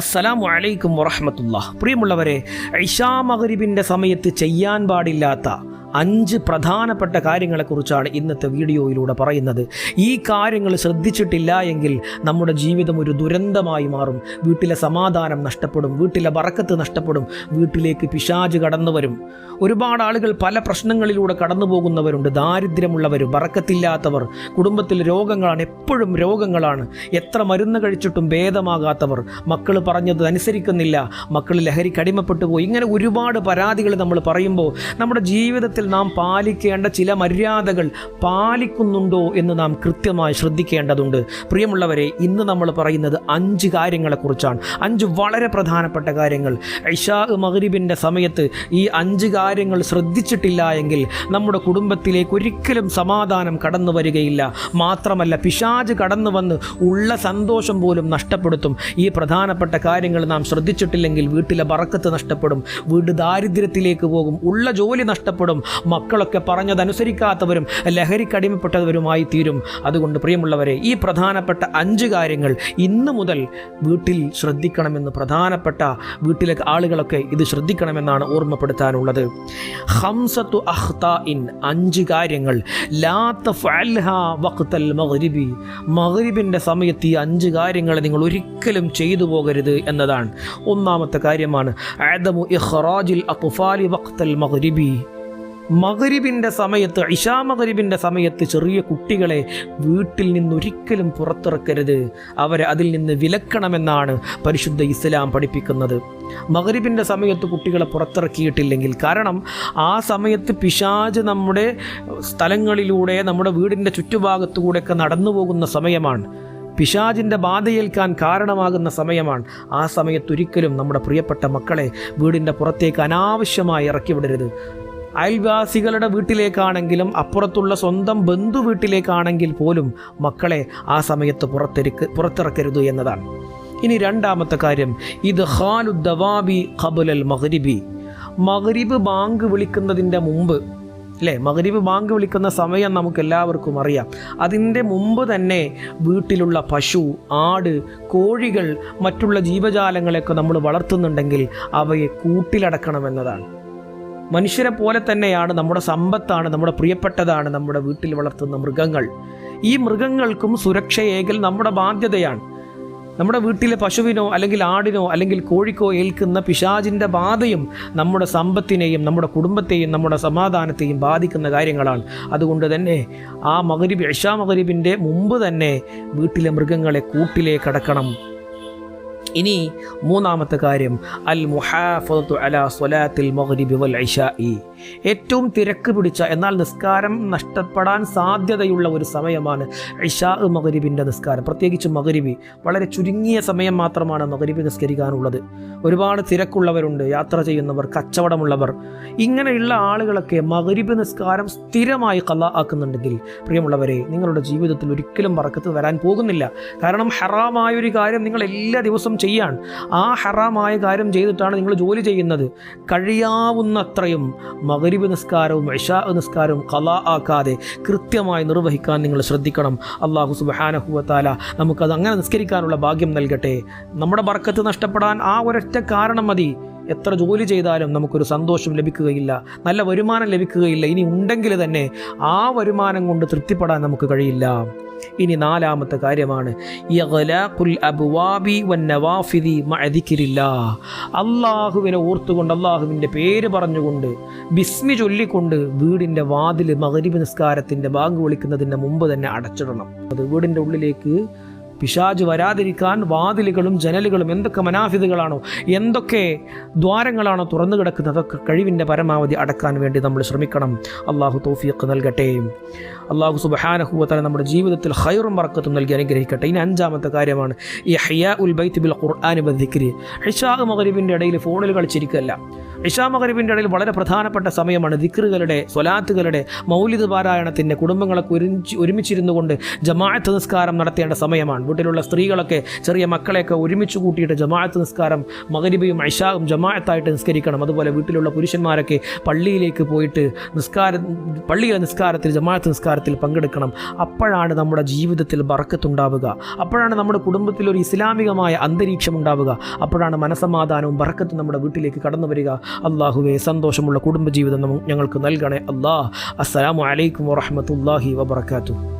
അസ്സലാമു അലൈക്കും വറഹ്മത്തുള്ളാഹി. പ്രിയമുള്ളവരെ, ഇശാ മഗ്രിബിൻ്റെ സമയത്ത് ചെയ്യാൻ പാടില്ലാത്ത 5 പ്രധാനപ്പെട്ട കാര്യങ്ങളെക്കുറിച്ചാണ് ഇന്നത്തെ വീഡിയോയിലൂടെ പറയുന്നത്. ഈ കാര്യങ്ങൾ ശ്രദ്ധിച്ചിട്ടില്ല എങ്കിൽ നമ്മുടെ ജീവിതം ഒരു ദുരന്തമായി മാറും. വീട്ടിലെ സമാധാനം നഷ്ടപ്പെടും, വീട്ടിലെ ബറക്കത്ത് നഷ്ടപ്പെടും, വീട്ടിലേക്ക് പിശാച് കടന്നു വരും. ഒരുപാട് ആളുകൾ പല പ്രശ്നങ്ങളിലൂടെ കടന്നു പോകുന്നവരുണ്ട്. ദാരിദ്ര്യമുള്ളവർ, ബറക്കത്തില്ലാത്തവർ, കുടുംബത്തിൽ രോഗങ്ങളാണ്, എപ്പോഴും രോഗങ്ങളാണ്, എത്ര മരുന്ന് കഴിച്ചിട്ടും ഭേദമാകാത്തവർ, മക്കൾ പറഞ്ഞത് അനുസരിക്കുന്നില്ല, മക്കൾ ലഹരിക്ക് അടിമപ്പെട്ടു പോയി. ഇങ്ങനെ ഒരുപാട് പരാതികൾ നമ്മൾ പറയുമ്പോൾ നമ്മുടെ ജീവിതത്തിൽ നാം പാലിക്കേണ്ട ചില മര്യാദകൾ പാലിക്കുന്നുണ്ടോ എന്ന് നാം കൃത്യമായി ശ്രദ്ധിക്കേണ്ടതുണ്ട്. പ്രിയമുള്ളവരെ, ഇന്ന് നമ്മൾ പറയുന്നത് 5 കാര്യങ്ങളെക്കുറിച്ചാണ്. 5 വളരെ പ്രധാനപ്പെട്ട കാര്യങ്ങൾ. ഇശാ മഗ്രിബിൻ്റെ സമയത്ത് ഈ 5 കാര്യങ്ങൾ ശ്രദ്ധിച്ചിട്ടില്ല എങ്കിൽ നമ്മുടെ കുടുംബത്തിലേക്ക് ഒരിക്കലും സമാധാനം കടന്നു വരികയില്ല. മാത്രമല്ല, പിശാച് കടന്നു വന്ന് ഉള്ള സന്തോഷം പോലും നഷ്ടപ്പെടുത്തും. ഈ പ്രധാനപ്പെട്ട കാര്യങ്ങൾ നാം ശ്രദ്ധിച്ചിട്ടില്ലെങ്കിൽ വീട്ടിലെ ബറക്കത്ത് നഷ്ടപ്പെടും, വീട് ദാരിദ്ര്യത്തിലേക്ക് പോകും, ഉള്ള ജോലി നഷ്ടപ്പെടും, മക്കളൊക്കെ പറഞ്ഞതനുസരിക്കാത്തവരും ലഹരിക്കടിമപ്പെട്ടവരുമായി തീരും. അതുകൊണ്ട് പ്രിയമുള്ളവരെ, ഈ പ്രധാനപ്പെട്ട 5 കാര്യങ്ങൾ ഇന്ന് മുതൽ വീട്ടിൽ ശ്രദ്ധിക്കണമെന്ന് പ്രധാനപ്പെട്ട വീട്ടിലെ ആളുകളൊക്കെ ഇത് ശ്രദ്ധിക്കണമെന്നാണ് ഓർമ്മപ്പെടുത്താനുള്ളത്. 5 കാര്യങ്ങൾ ലാ തഫ്അൽഹാ വഖ്തൽ മഗ്രിബി. മഗ്രിബിൻ്റെ സമയത്ത് ഈ 5 കാര്യങ്ങൾ നിങ്ങൾ ഒരിക്കലും ചെയ്തു പോകരുത് എന്നതാണ്. ഒന്നാമത്തെ കാര്യമാണ് അദമു ഇഖ്റാജിൽ അത്ഫാലി വഖ്തൽ മഗ്രിബി. മഗ്രിബിൻ്റെ സമയത്ത്, ഇശാ മഗ്രിബിൻ്റെ സമയത്ത് ചെറിയ കുട്ടികളെ വീട്ടിൽ നിന്നൊരിക്കലും പുറത്തിറക്കരുത്. അവരെ അതിൽ നിന്ന് വിലക്കണമെന്നാണ് പരിശുദ്ധ ഇസ്ലാം പഠിപ്പിക്കുന്നത്. മഗ്രിബിൻ്റെ സമയത്ത് കുട്ടികളെ പുറത്തിറക്കിയിട്ടില്ലെങ്കിൽ, കാരണം ആ സമയത്ത് പിശാച് നമ്മുടെ സ്ഥലങ്ങളിലൂടെ, നമ്മുടെ വീടിൻ്റെ ചുറ്റുഭാഗത്തുകൂടെയൊക്കെ നടന്നു പോകുന്ന സമയമാണ്. പിശാചിൻ്റെ ബാധയേൽക്കാൻ കാരണമാകുന്ന സമയമാണ്. ആ സമയത്തൊരിക്കലും നമ്മുടെ പ്രിയപ്പെട്ട മക്കളെ വീടിൻ്റെ പുറത്തേക്ക് അനാവശ്യമായി ഇറക്കി വിടരുത്. അയൽവാസികളുടെ വീട്ടിലേക്കാണെങ്കിലും അപ്പുറത്തുള്ള സ്വന്തം ബന്ധു വീട്ടിലേക്കാണെങ്കിൽ പോലും മക്കളെ ആ സമയത്ത് പുറത്തിറക്കരുത് എന്നതാണ്. ഇനി രണ്ടാമത്തെ കാര്യം, ഇത് ഖാലു ദവാബി ഖബലൽ മഗ്രിബി. മഗ്രിബ് ബാങ്ക് വിളിക്കുന്നതിൻ്റെ മുമ്പ്, അല്ലേ, മഗ്രിബ് ബാങ്ക് വിളിക്കുന്ന സമയം നമുക്ക് എല്ലാവർക്കും അറിയാം. അതിൻ്റെ മുമ്പ് തന്നെ വീട്ടിലുള്ള പശു, ആട്, കോഴികൾ, മറ്റുള്ള ജീവജാലങ്ങളെയൊക്കെ നമ്മൾ വളർത്തുന്നുണ്ടെങ്കിൽ അവയെ കൂട്ടിലടക്കണമെന്നതാണ്. മനുഷ്യരെ പോലെ തന്നെയാണ്, നമ്മുടെ സമ്പത്താണ്, നമ്മുടെ പ്രിയപ്പെട്ടതാണ് നമ്മുടെ വീട്ടിൽ വളർത്തുന്ന മൃഗങ്ങൾ. ഈ മൃഗങ്ങൾക്കും സുരക്ഷയേകൽ നമ്മുടെ ബാധ്യതയാണ്. നമ്മുടെ വീട്ടിലെ പശുവിനോ അല്ലെങ്കിൽ ആടിനോ അല്ലെങ്കിൽ കോഴിക്കോ ഏൽക്കുന്ന പിശാചിൻ്റെ ബാധയും നമ്മുടെ സമ്പത്തിനെയും നമ്മുടെ കുടുംബത്തെയും നമ്മുടെ സമാധാനത്തെയും ബാധിക്കുന്ന കാര്യങ്ങളാണ്. അതുകൊണ്ട് തന്നെ ആ ഇശാ മഗ്രിബിൻ്റെ മുമ്പ് തന്നെ വീട്ടിലെ മൃഗങ്ങളെ കൂട്ടിലേക്ക് അടക്കണം. ഇനി മൂന്നാമത്തെ കാര്യം, അൽ മുഹാഫദത്തു അലാ സ്വലാത്തിൽ മഗ്രിബി വൽ ഇശാഇ. ഏറ്റവും തിരക്ക് പിടിച്ച, എന്നാൽ നിസ്കാരം നഷ്ടപ്പെടാൻ സാധ്യതയുള്ള ഒരു സമയമാണ് ഇശാ മഗ്രിബിൻ്റെ നിസ്കാരം. പ്രത്യേകിച്ച് മഗ്രിബി വളരെ ചുരുങ്ങിയ സമയം മാത്രമാണ് മഗ്രിബി നിസ്കരിക്കാനുള്ളത്. ഒരുപാട് തിരക്കുള്ളവരുണ്ട്, യാത്ര ചെയ്യുന്നവർ, കച്ചവടമുള്ളവർ. ഇങ്ങനെയുള്ള ആളുകളൊക്കെ മഗ്രിബി നിസ്കാരം സ്ഥിരമായി ഖളാ ആക്കുന്നുണ്ടെങ്കിൽ പ്രിയമുള്ളവരെ, നിങ്ങളുടെ ജീവിതത്തിൽ ഒരിക്കലും ബറക്കത്ത് വരാൻ പോകുന്നില്ല. കാരണം ഹറാമായൊരു കാര്യം നിങ്ങൾ എല്ലാ ദിവസവും ചെയ്യാൻ, ആ ഹറാമായ കാര്യം ചെയ്തിട്ടാണ് നിങ്ങൾ ജോലി ചെയ്യുന്നത്. കഴിയാവുന്നത്രയും മഗ്രിബ് നിസ്കാരവും ഇശാ നിസ്കാരവും ഖളാ ആക്കാതെ കൃത്യമായി നിർവഹിക്കാൻ നിങ്ങൾ ശ്രദ്ധിക്കണം. അല്ലാഹു സുബ്ഹാനഹു വ തആല നമുക്കത് അങ്ങനെ നിസ്കരിക്കാനുള്ള ഭാഗ്യം നൽകട്ടെ. നമ്മുടെ ബർക്കത്ത് നഷ്ടപ്പെടാൻ ആ ഒരൊറ്റ കാരണം മതി. എത്ര ജോലി ചെയ്താലും നമുക്കൊരു സന്തോഷം ലഭിക്കുകയില്ല, നല്ല വരുമാനം ലഭിക്കുകയില്ല. ഇനി ഉണ്ടെങ്കിൽ തന്നെ ആ വരുമാനം കൊണ്ട് തൃപ്തിപ്പെടാൻ നമുക്ക് കഴിയില്ല. ഇനി നാലാമത്തെ കാര്യമാണ് ഇഗ്ലാഖുൽ അബ്വാബി വന്നവാഫിദി മഅ ദിക്രില്ലാഹ്. അല്ലാഹുവിനെ ഓർത്തുകൊണ്ട്, അല്ലാഹുവിൻ്റെ പേര് പറഞ്ഞുകൊണ്ട്, ബിസ്മി ചൊല്ലിക്കൊണ്ട് വീടിൻ്റെ വാതിൽ മഗ്രിബ് നിസ്കാരത്തിൻ്റെ ബാങ്ക് വിളിക്കുന്നതിന് മുമ്പ് തന്നെ അടച്ചിടണം. അത് വീടിൻ്റെ ഉള്ളിലേക്ക് പിശാച് വരാതിരിക്കാൻ വാതിലുകളും ജനലുകളും എന്തൊക്കെ മനാഫിദുകളാണോ, എന്തൊക്കെ ദ്വാരങ്ങളാണോ തുറന്നു കിടക്കുന്നത്, അതൊക്കെ കഴിവിൻ്റെ പരമാവധി അടക്കാൻ വേണ്ടി നമ്മൾ ശ്രമിക്കണം. അള്ളാഹു തൗഫീഖ് നൽകട്ടെ. അള്ളാഹു സുബ്ഹാനഹു വ തആല നമ്മുടെ ജീവിതത്തിൽ ഖൈറും ബറക്കത്തും നൽകി അനുഗ്രഹിക്കട്ടെ. ഇനി അഞ്ചാമത്തെ കാര്യമാണ് ഇഹ്യാഉൽ ബൈത്ത് ബിൽ ഖുർആനി വദ്ദിക്രി. ഇശാ മഗ്രിബിൻ്റെ ഇടയിൽ ഫോണിൽ കളിച്ചിരിക്കുകയല്ല. ഇശാ മഗ്രിബിൻ്റെ ഇടയിൽ വളരെ പ്രധാനപ്പെട്ട സമയമാണ്. ദിക്റുകളുടെ, സ്വലാത്തുകളുടെ, മൗലിദ് പാരായണത്തിൻ്റെ, കുടുംബങ്ങളൊക്കെ ഒരുമിച്ചിരുന്നു കൊണ്ട് ജമാഅത്ത് നിസ്കാരം നടത്തേണ്ട സമയമാണ്. വീട്ടിലുള്ള സ്ത്രീകളൊക്കെ ചെറിയ മക്കളെയൊക്കെ ഒരുമിച്ച് കൂട്ടിയിട്ട് ജമാഅത്ത് നിസ്കാരം, മഗ്രിബും ഇശാഉം ജമാഅത്തായിട്ട് നിസ്കരിക്കണം. അതുപോലെ വീട്ടിലുള്ള പുരുഷന്മാരൊക്കെ പള്ളിയിലേക്ക് പോയിട്ട് പള്ളിയിലെ നിസ്കാരത്തിൽ, ജമാഅത്ത് നിസ്കാരം നമസ്കാരത്തിൽ പങ്കെടുക്കണം. അപ്പോഴാണ് നമ്മുടെ ജീവിതത്തിൽ ബറക്കത്തുണ്ടാവുക. അപ്പോഴാണ് നമ്മുടെ കുടുംബത്തിൽ ഒരു ഇസ്ലാമികമായ അന്തരീക്ഷം ഉണ്ടാവുക. അപ്പോഴാണ് മനസമാധാനവും ബറക്കത്തും നമ്മുടെ വീട്ടിലേക്ക് കടന്നു വരിക. അള്ളാഹുവേ, സന്തോഷമുള്ള കുടുംബജീവിതം ഞങ്ങൾക്ക് നൽകണേ അല്ലാഹ്. അസ്സലാമു അലൈക്കും വറഹ്മത്തുള്ളാഹി വബറകാതുഹു.